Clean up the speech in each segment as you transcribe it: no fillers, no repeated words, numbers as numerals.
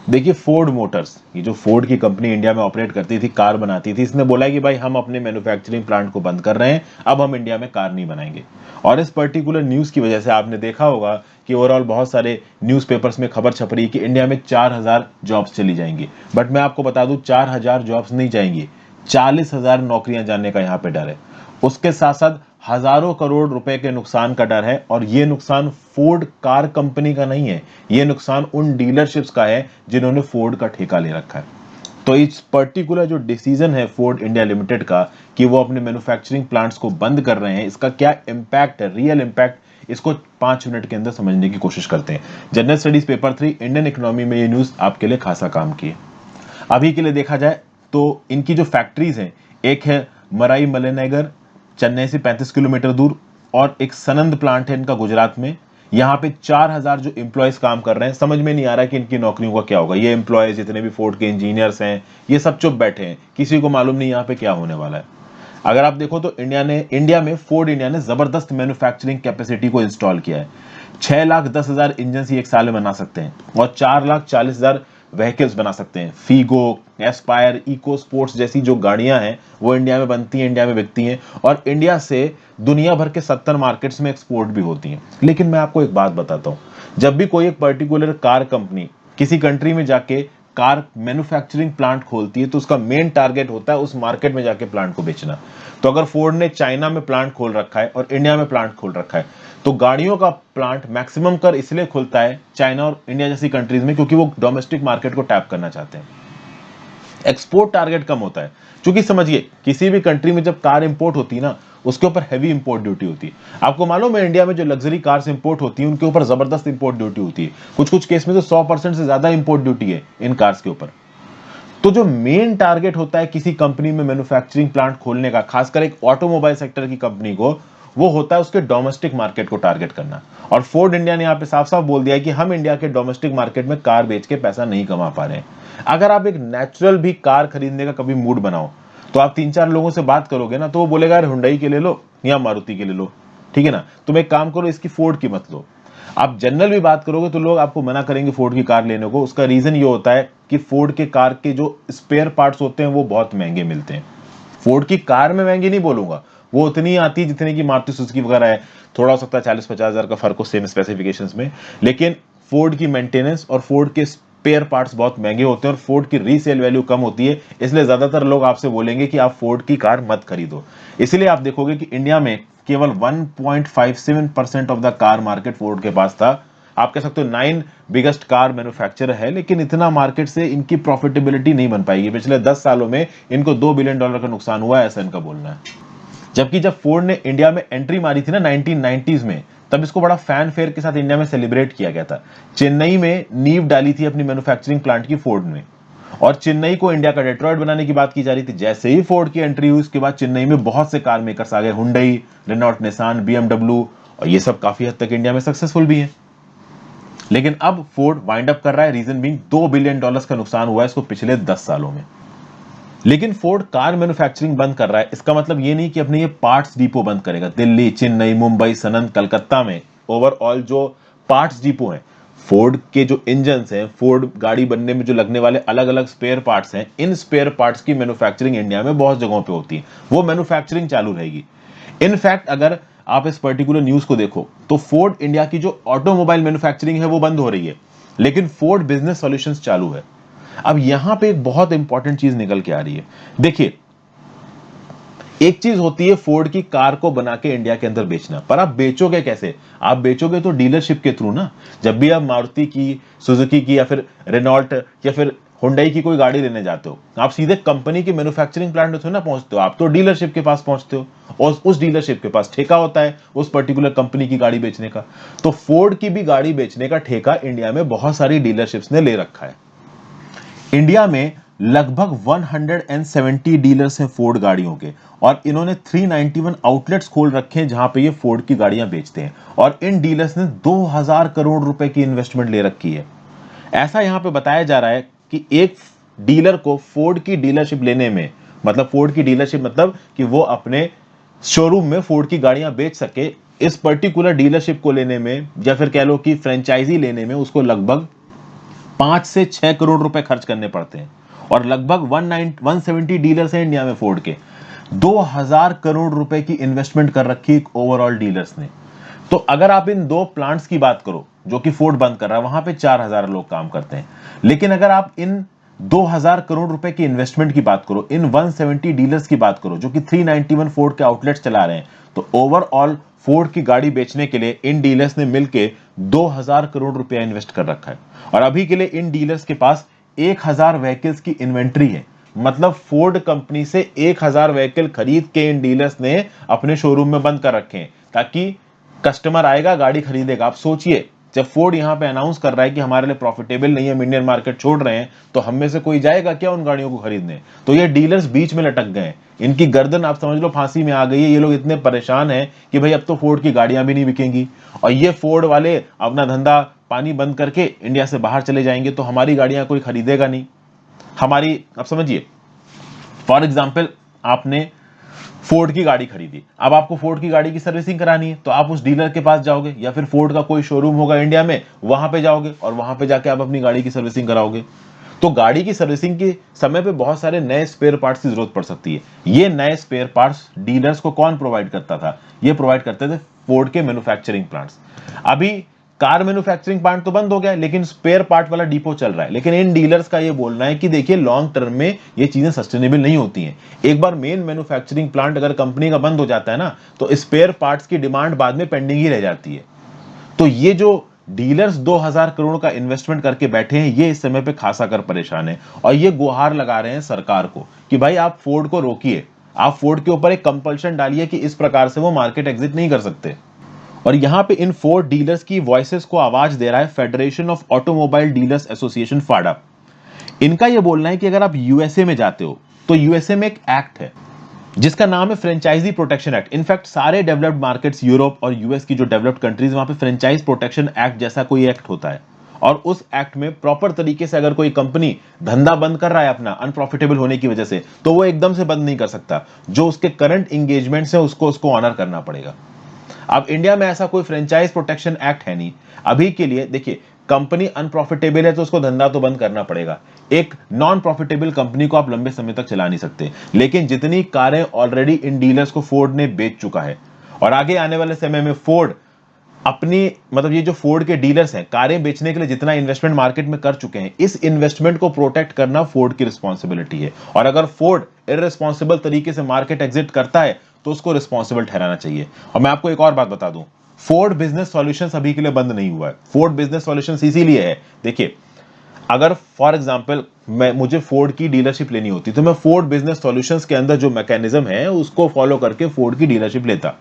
देखिए Ford Motors, ये जो फोर्ड की कंपनी इंडिया में ऑपरेट करती थी, कार बनाती थी, इसने बोला है कि भाई हम अपने मैन्युफैक्चरिंग प्लांट को बंद कर रहे हैं, अब हम इंडिया में कार नहीं बनाएंगे। और इस पर्टिकुलर न्यूज की वजह से आपने देखा होगा कि ओवरऑल बहुत सारे न्यूज़पेपर्स में खबर छप रही है कि इंडिया में 4,000 जॉब्स चली जाएंगी। बट मैं आपको बता दूं 4,000 जॉब्स नहीं जाएंगी, 40,000 नौकरियां जाने का यहां पे डर है। उसके साथ साथ हजारों करोड़ रुपए के नुकसान का डर है, और ये नुकसान फोर्ड कार कंपनी का नहीं है, ये नुकसान उन डीलरशिप्स का है जिन्होंने फोर्ड का ठेका ले रखा है। तो इस पर्टिकुलर जो डिसीजन है फोर्ड इंडिया लिमिटेड का कि वो अपने मैन्युफैक्चरिंग प्लांट्स को बंद कर रहे हैं, इसका क्या इंपैक्ट है, रियल इंपैक्ट, इसको 5 मिनट के अंदर समझने की कोशिश करते हैं। General studies paper 3 Indian economy में ये न्यूज आपके लिए खासा काम की है। अभी के लिए देखा जाए तो इनकी जो फैक्ट्रीज हैं, एक है मराई मलेनगर, चेन्नई से 35 किलोमीटर दूर, और एक सनंद प्लांट है इनका गुजरात में। यहाँ पे 4,000 जो एम्प्लॉयज काम कर रहे हैं। समझ में नहीं आ रहा कि इनकी नौकरियों का क्या होगा। ये एम्प्लॉयज जितने भी फोर्ड के इंजीनियर्स हैं, ये सब चुप बैठे हैं, किसी को मालूम नहीं यहाँ पे क्या होने वाला है। अगर आप देखो तो इंडिया में फोर्ड इंडिया ने जबरदस्त मैन्युफैक्चरिंग कैपेसिटी को इंस्टॉल किया है। 6,10,000 इंजन ही एक साल में बना सकते हैं, और 4,40,000 व्हीकल्स बना सकते हैं। फीगो, एस्पायर, इको स्पोर्ट्स जैसी जो गाड़ियां हैं वो इंडिया में बनती हैं, इंडिया में बिकती हैं, और इंडिया से दुनिया भर के 70 मार्केट्स में एक्सपोर्ट भी होती हैं। लेकिन मैं आपको एक बात बताता हूं, जब भी कोई एक पर्टिकुलर कार कंपनी किसी कंट्री में जाके कार मैन्युफैक्चरिंग प्लांट खोलती है तो उसका मेन टारगेट होता है उस मार्केट में जाके प्लांट को बेचना। तो अगर फोर्ड ने चाइना में प्लांट खोल रखा है और इंडिया में प्लांट खोल रखा है, तो गाड़ियों का प्लांट मैक्सिमम कर इसलिए खुलता है चाइना और इंडिया जैसी कंट्रीज में, क्योंकि वो डोमेस्टिक मार्केट को टैप करना चाहते हैं। एक्सपोर्ट टारगेट कम होता है, क्योंकि समझिए किसी भी कंट्री में जब कार इंपोर्ट होती है ना, उसके ऊपर हैवी इंपोर्ट ड्यूटी होती है। आपको मालूम है इंडिया में जो लग्जरी कार्स इंपोर्ट होती है उनके ऊपर जबरदस्त इंपोर्ट ड्यूटी होती है। कुछ कुछ केस में तो 100% से ज्यादा इंपोर्ट ड्यूटी है इन कार्स के ऊपर। तो जो मेन टारगेट होता है किसी कंपनी में मैन्युफैक्चरिंग प्लांट खोलने का, खासकर एक ऑटोमोबाइल सेक्टर की कंपनी को, वो होता है उसके डोमेस्टिक मार्केट को टारगेट करना। और फोर्ड इंडिया ने यहां पे साफ साफ बोल दिया है कि हम इंडिया के डोमेस्टिक मार्केट में कार बेच के पैसा नहीं कमा पा रहे हैं। अगर आप एक नेचुरल भी कार खरीदने का कभी मूड बनाओ, तो आप 3-4 लोगों से बात करोगे ना, तो वो बोलेगा यार हुंडई के ले लो या मारुति के ले लो, ठीक है ना, तुम एक काम करो इसकी फोर्ड की मत लो। आप जनरल भी बात करोगे तो लोग आपको मना करेंगे फोर्ड की कार लेने को। उसका रीजन ये होता है कि फोर्ड के कार के जो स्पेयर पार्ट्स होते हैं वो बहुत महंगे मिलते हैं। फोर्ड की कार में महंगी नहीं बोलूंगा, वो उतनी आती है जितने की मारुति सुजुकी वगैरह है। थोड़ा हो सकता है 40-50 हजार का फर्क हो सेम स्पेसिफिकेशंस में, लेकिन फोर्ड की मेंटेनेंस और फोर्ड के स्पेयर पार्ट्स बहुत महंगे होते हैं, और फोर्ड की रीसेल वैल्यू कम होती है। इसलिए ज्यादातर लोग आपसे बोलेंगे कि आप फोर्ड की कार मत खरीदो। इसलिए आप देखोगे कि इंडिया में केवल 1.57% of the car market Ford के पास था। आप कह सकते हो 9 बिगेस्ट कार मैन्युफैक्चरर है, लेकिन इतना मार्केट से इनकी प्रॉफिटेबिलिटी नहीं बन पाएगी। पिछले 10 सालों में इनको $2 बिलियन का नुकसान हुआ है, ऐसा इनका बोलना है। जबकि जब फोर्ड ने इंडिया में एंट्री मारी थी ना 1990s में, तब इसको बड़ा फैन फेयर के साथ इंडिया में सेलिब्रेट किया गया था। चेन्नई में नींव डाली थी अपनी मैन्युफैक्चरिंग प्लांट की फोर्ड ने, और चेन्नई को इंडिया का डेट्रॉइट बनाने की बात की जा रही थी। जैसे ही फोर्ड की एंट्री हुई उसके बाद चेन्नई में बहुत से कार मेकर्स आ गए, हुंडई, रेनॉल्ट, निसान, बीएमडब्ल्यू, और ये सब काफी हद तक इंडिया में सक्सेसफुल भी हैं। लेकिन अब फोर्ड वाइंड अप कर रहा है, रीजन बीइंग $2 बिलियन का नुकसान हुआ है इसको पिछले 10 सालों में। लेकिन फोर्ड कार मैन्युफैक्चरिंग बंद कर रहा है, इसका मतलब ये नहीं कि अपने ये पार्ट्स डिपो बंद करेगा। दिल्ली, चेन्नई, मुंबई, सनंद, कलकत्ता में ओवरऑल जो पार्ट्स डिपो हैं, फोर्ड के जो इंजन हैं, फोर्ड गाड़ी बनने में जो लगने वाले अलग अलग स्पेयर पार्ट्स हैं, इन स्पेयर पार्ट्स की मैन्युफैक्चरिंग इंडिया में बहुत जगहों पे होती है। वो मैन्युफैक्चरिंग चालू रहेगी। इनफैक्ट अगर आप इस पर्टिकुलर न्यूज को देखो तो फोर्ड इंडिया की जो ऑटोमोबाइल मैन्युफैक्चरिंग है वो बंद हो रही है, लेकिन फोर्ड बिजनेस सॉल्यूशंस चालू है। अब यहां पे एक बहुत इंपॉर्टेंट चीज निकल के आ रही है। देखिए, एक चीज होती है फोर्ड की कार को बना के इंडिया के अंदर बेचना, पर आप बेचोगे कैसे? आप बेचोगे तो डीलरशिप के थ्रू ना। जब भी आप मारुति की, सुजुकी की, या फिर रेनॉल्ट, या फिर हुंडई की कोई गाड़ी लेने जाते हो, आप सीधे कंपनी के मैन्युफैक्चरिंग प्लांट में थोड़ी ना पहुंचते हो, आप तो डीलरशिप के पास पहुंचते हो, और उस डीलरशिप के पास ठेका होता है उस पर्टिकुलर कंपनी की गाड़ी बेचने का। तो फोर्ड की भी गाड़ी बेचने का ठेका इंडिया में बहुत सारी डीलरशिप्स ने ले रखा है। इंडिया में लगभग 170 डीलर्स हैं फोर्ड गाड़ियों के, और इन्होंने 391 आउटलेट्स खोल रखे हैं जहां पे ये फोर्ड की गाड़ियां बेचते हैं, और इन डीलर्स ने 2000 करोड़ रुपए की इन्वेस्टमेंट ले रखी है। ऐसा यहां पे बताया जा रहा है कि एक डीलर को फोर्ड की डीलरशिप लेने में, मतलब फोर्ड की डीलरशिप मतलब कि वो अपने शोरूम में फोर्ड की गाड़ियां बेच सके, इस पर्टिकुलर डीलरशिप को लेने में, या फिर कह लो कि फ्रेंचाइजी लेने में, उसको लगभग 5 से 6 करोड़ रुपए खर्च करने पड़ते हैं। और लगभग 170 डीलर्स हैं इंडिया में फोर्ड के। 2000 करोड़ रुपए की इन्वेस्टमेंट कर रखी है ओवरऑल डीलर्स ने। तो अगर आप इन दो प्लांट्स की बात करो जो कि फोर्ड बंद कर रहा है, वहां पे 4000 लोग काम करते हैं। लेकिन अगर आप इन 2000 करोड़ रुपए की इन्वेस्टमेंट की बात करो, इन 170 डीलर्स की बात करो जो कि 391 फोर्ड के आउटलेट्स चला रहे हैं, तो ओवरऑल फोर्ड की गाड़ी बेचने के लिए इन डीलर्स ने मिलकर 2000 करोड़ रुपया इन्वेस्ट कर रखा है। और अभी के लिए इन डीलर्स के पास 1000 व्हीकल्स की इन्वेंट्री है। मतलब फोर्ड कंपनी से 1000 व्हीकल खरीद के इन डीलर्स ने अपने शोरूम में बंद कर रखे हैं, ताकि कस्टमर आएगा गाड़ी खरीदेगा। आप सोचिए, जब फोर्ड यहां पे अनाउंस कर रहा है कि हमारे लिए प्रॉफिटेबल नहीं है, हम इंडियन मार्केट छोड़ रहे हैं, तो हम में से कोई जाएगा क्या उन गाड़ियों को खरीदने? तो ये डीलर्स बीच में लटक गए, इनकी गर्दन आप समझ लो फांसी में आ गई है। ये लोग इतने परेशान हैं कि भाई अब तो फोर्ड की गाड़ियां भी नहीं बिकेंगी, और ये फोर्ड वाले अपना धंधा पानी बंद करके इंडिया से बाहर चले जाएंगे, तो हमारी गाड़ियां कोई खरीदेगा नहीं। हमारी, आप समझिए, फॉर एग्जाम्पल आपने फोर्ड की गाड़ी खरीदी, अब आपको फोर्ड की गाड़ी की सर्विसिंग करानी है, तो आप उस डीलर के पास जाओगे या फिर फोर्ड का कोई शोरूम होगा इंडिया में, वहां पे जाओगे और वहां पे जाके आप अपनी गाड़ी की सर्विसिंग कराओगे। तो गाड़ी की सर्विसिंग के समय पे बहुत सारे नए स्पेयर पार्ट्स की जरूरत पड़ सकती है। ये नए स्पेयर पार्ट्स डीलर्स को कौन प्रोवाइड करता था? ये प्रोवाइड करते थे फोर्ड के मैन्युफैक्चरिंग प्लांट्स। अभी कार मैन्युफैक्चरिंग प्लांट तो बंद हो गया, लेकिन स्पेयर पार्ट वाला डिपो चल रहा है। लेकिन इन डीलर्स का ये बोलना है कि देखिए, लॉन्ग टर्म में ये चीजें सस्टेनेबल नहीं होती हैं। एक बार मेन मैन्युफैक्चरिंग प्लांट अगर कंपनी का बंद हो जाता है ना, तो स्पेयर पार्ट्स की डिमांड बाद में पेंडिंग ही रह जाती है। तो ये जो डीलर्स 2000 करोड़ का इन्वेस्टमेंट करके बैठे हैं, ये इस समय पे खासा कर परेशान है, और ये गुहार लगा रहे हैं सरकार को कि भाई आप फोर्ड को रोकिए, आप फोर्ड के ऊपर एक कंपल्शन डालिए कि इस प्रकार से वो मार्केट एग्जिट नहीं कर सकते। और यहां पे इन फोर्ड डीलर्स की वॉइसेस को आवाज दे रहा है federation of automobile dealers association, FADA. इनका यह बोलना है कि अगर आप यूएसए में जाते हो, तो यूएसए में एक एक्ट है जिसका नाम है फ्रेंचाइजी प्रोटेक्शन एक्ट। इनफैक्ट सारे डेवलप्ड मार्केट्स, यूरोप और यूएस की जो डेवलप्ड कंट्रीज, वहां पे फ्रेंचाइज प्रोटेक्शन एक्ट जैसा कोई एक्ट होता है। और उस एक्ट में प्रॉपर तरीके से अगर कोई कंपनी धंधा बंद कर रहा है अपना अनप्रॉफिटेबल होने की वजह से, तो वो एकदम से बंद नहीं कर सकता। जो उसके करंट इंगेजमेंट्स है उसको ऑनर करना पड़ेगा। अब इंडिया में ऐसा कोई फ्रेंचाइज प्रोटेक्शन एक्ट है नहीं अभी के लिए। देखिए, कंपनी अनप्रॉफिटेबल है तो उसको धंधा तो बंद करना पड़ेगा। एक नॉन प्रॉफिटेबल कंपनी को आप लंबे समय तक चला नहीं सकते। लेकिन जितनी कारें ऑलरेडी इन डीलर्स को फोर्ड ने बेच चुका है, और आगे आने वाले समय में फोर्ड अपनी, मतलब ये जो फोर्ड के डीलर्स हैं, कारें बेचने के लिए जितना इन्वेस्टमेंट मार्केट में कर चुके हैं, इस इन्वेस्टमेंट को प्रोटेक्ट करना फोर्ड की रिस्पॉन्सिबिलिटी है। और अगर फोर्ड इररिस्पॉन्सिबल तरीके से मार्केट एग्जिट करता है, तो उसको रिस्पॉन्सिबल ठहराना चाहिए। और मैं आपको एक और बात बता दूं, फोर्ड बिजनेस सॉल्यूशंस अभी के लिए बंद नहीं हुआ है। फोर्ड बिजनेस सॉल्यूशंस इसीलिए है, देखिए, अगर फॉर एग्जांपल मुझे फोर्ड की डीलरशिप लेनी होती, तो मैं फोर्ड बिजनेस सॉल्यूशंस के अंदर जो मैकेनिज्म है उसको फॉलो करके फोर्ड की डीलरशिप लेता।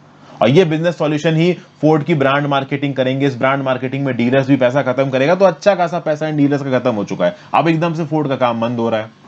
और ये बिजनेस सॉल्यूशन ही फोर्ड की ब्रांड मार्केटिंग करेंगे। इस ब्रांड मार्केटिंग में डीलर्स भी पैसा खत्म करेगा, तो अच्छा खासा पैसा इन डीलर्स का खत्म हो चुका है। अब एकदम से फोर्ड का काम बंद हो रहा है।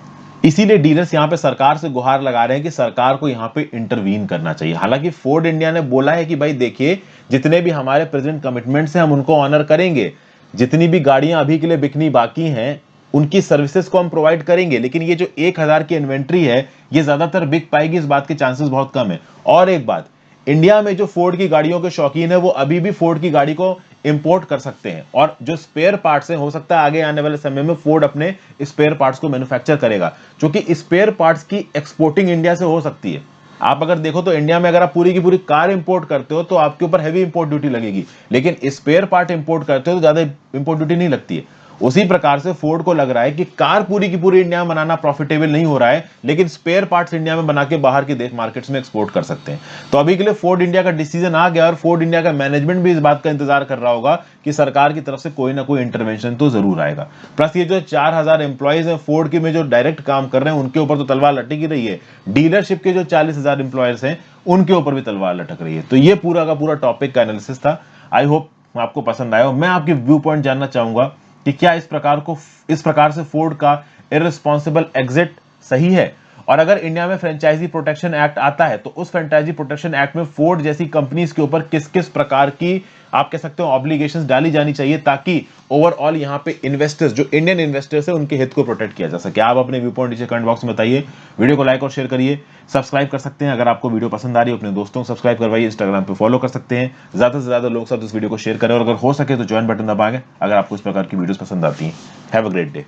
इसीलिए डीलर्स यहां पे सरकार से गुहार लगा रहे हैं कि सरकार को यहां पे इंटरवीन करना चाहिए। हालांकि फोर्ड इंडिया ने बोला है कि भाई देखिए, जितने भी हमारे प्रेजेंट कमिटमेंट्स हैं हम उनको ऑनर करेंगे। जितनी भी गाड़ियां अभी के लिए बिकनी बाकी हैं, उनकी सर्विसेज को हम प्रोवाइड करेंगे। लेकिन ये जो 1000 की इन्वेंट्री है, ये ज्यादातर बिक पाएगी, इस बात के चांसेस बहुत कम है। और एक बात, इंडिया में जो फोर्ड की गाड़ियों के शौकीन है, वो अभी भी फोर्ड की गाड़ी को इंपोर्ट कर सकते हैं। और जो स्पेयर पार्ट्स हैं, हो सकता है आगे आने वाले समय में फोर्ड अपने स्पेयर पार्ट्स को मैन्युफैक्चर करेगा, क्योंकि स्पेयर पार्ट्स की एक्सपोर्टिंग इंडिया से हो सकती है। आप अगर देखो तो इंडिया में अगर आप पूरी की पूरी कार इंपोर्ट करते हो तो आपके ऊपर हैवी इंपोर्ट ड्यूटी लगेगी, लेकिन स्पेयर पार्ट इंपोर्ट करते हो तो ज्यादा इंपोर्ट ड्यूटी नहीं लगती है। उसी प्रकार से फोर्ड को लग रहा है कि कार पूरी की पूरी इंडिया में बनाना प्रॉफिटेबल नहीं हो रहा है, लेकिन स्पेयर पार्ट्स इंडिया में बना के बाहर के देश मार्केट्स में एक्सपोर्ट कर सकते हैं। तो अभी के लिए फोर्ड इंडिया का डिसीजन आ गया, और फोर्ड इंडिया का मैनेजमेंट भी इस बात का इंतजार कर रहा होगा कि सरकार की तरफ से कोई ना कोई इंटरवेंशन तो जरूर आएगा। प्लस ये जो 4000 एम्प्लॉयज हैं फोर्ड के में जो डायरेक्ट काम कर रहे हैं, उनके ऊपर तो तलवार लटक ही रही है। डीलरशिप के जो 40,000 एम्प्लॉयज हैं, उनके ऊपर भी तलवार लटक रही है। तो ये पूरा का पूरा टॉपिक का एनालिसिस था। आई होप आपको पसंद आया। मैं आपके व्यू पॉइंट जानना चाहूंगा कि क्या इस प्रकार से फोर्ड का इररिस्पॉन्सिबल एग्जिट सही है, और अगर इंडिया में फ्रेंचाइजी प्रोटेक्शन एक्ट आता है तो उस फ्रेंचाइजी प्रोटेक्शन एक्ट में फोर्ड जैसी कंपनीज के ऊपर किस किस प्रकार की आप कह सकते हो ऑब्लिगेशंस डाली जानी चाहिए ताकि ओवरऑल यहां पे इन्वेस्टर्स जो इंडियन इन्वेस्टर्स है उनके हित को प्रोटेक्ट किया जा सके। आप अपने व्यू पॉइंट नीचे कमेंट बॉक्स में बताइए। वीडियो को लाइक और शेयर करिए, सब्सक्राइब कर सकते हैं अगर आपको वीडियो पसंद आ रही है, अपने दोस्तों को सब्सक्राइब करवाइए, इंस्टाग्राम पे फॉलो कर सकते हैं, ज्यादा से ज्यादा लोग साथ इस वीडियो को शेयर करें और अगर हो सके तो ज्वाइन बटन दबाएं अगर आपको इस प्रकार की वीडियोस पसंद आती हैं। Have a great day.